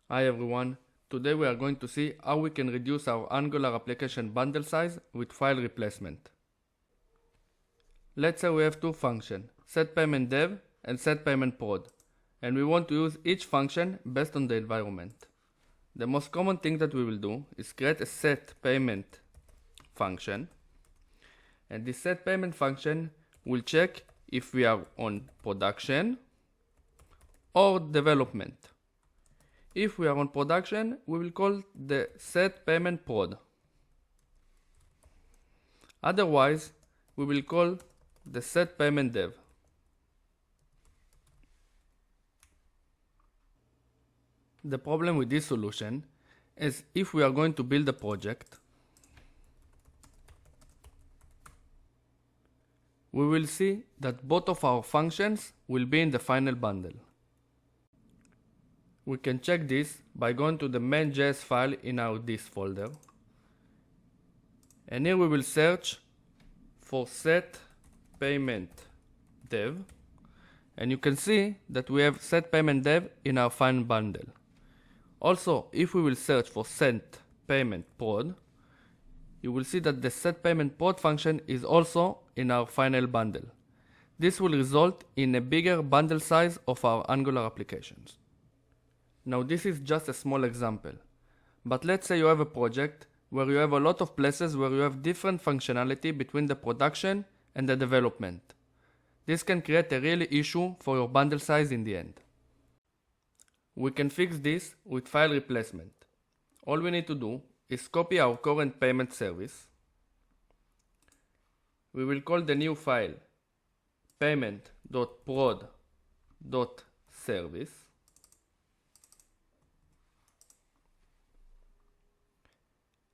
Hi everyone, today we are going to see how we can reduce our Angular application bundle size with file replacement. Let's say we have two functions, setPaymentDev and setPaymentProd, and we want to use each function based on the environment. The most common thing that we will do is create a setPayment function, and this setPayment function will check if we are on production or development. If we are on production, we will call the setPaymentProd. Otherwise, we will call the setPaymentDev. The problem with this solution is if we are going to build a project, we will see that both of our functions will be in the final bundle. We can check this by going to the main.js file in our this folder. And here we will search for setPaymentDev. And you can see that we have setPaymentDev in our final bundle. Also, if we will search for setPaymentProd, you will see that the setPaymentProd function is also in our final bundle. This will result in a bigger bundle size of our Angular applications. Now this is just a small example, but let's say you have a project where you have a lot of places where you have different functionality between the production and the development. This can create a real issue for your bundle size in the end. We can fix this with file replacement. All we need to do is copy our current payment service. We will call the new file payment.prod.service.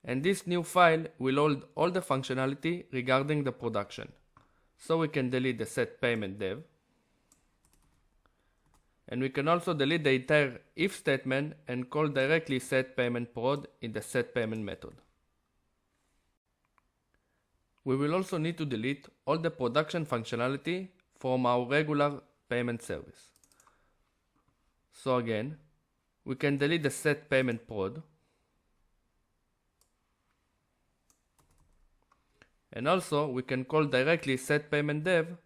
And this new file will hold all the functionality regarding the production. So we can delete the setPaymentDev. And we can also delete the entire if statement and call directly setPaymentProd in the setPayment method. We will also need to delete all the production functionality from our regular payment service. So again, we can delete the setPaymentProd. And also, we can call directly setPaymentDev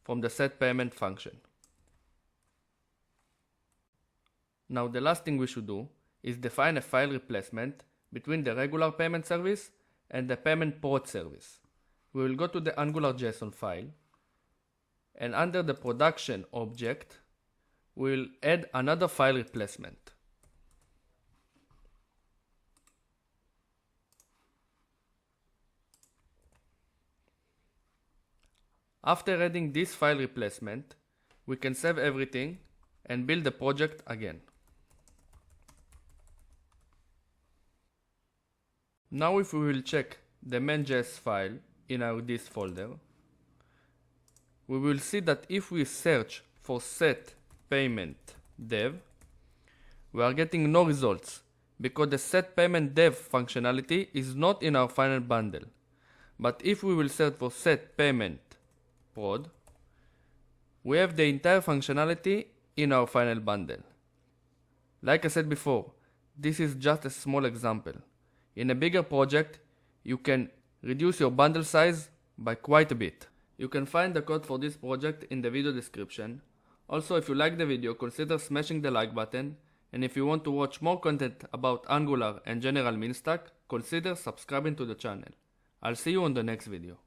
from the setPayment function. Now the last thing we should do is define a file replacement between the regular payment service and the PaymentProd service. We will go to the Angular.json file, and under the production object, we will add another file replacement. After adding this file replacement, we can save everything and build the project again. Now if we will check the main.js file in our this folder, we will see that if we search for setPaymentDev, we are getting no results because the setPaymentDev functionality is not in our final bundle. But if we will search for setPaymentProd, we have the entire functionality in our final bundle. Like I said before, this is just a small example. In a bigger project, you can reduce your bundle size by quite a bit. You can find the code for this project in the video description. Also, if you like the video, consider smashing the like button, and if you want to watch more content about Angular and general MinStack, consider subscribing to the channel. I'll see you on the next video.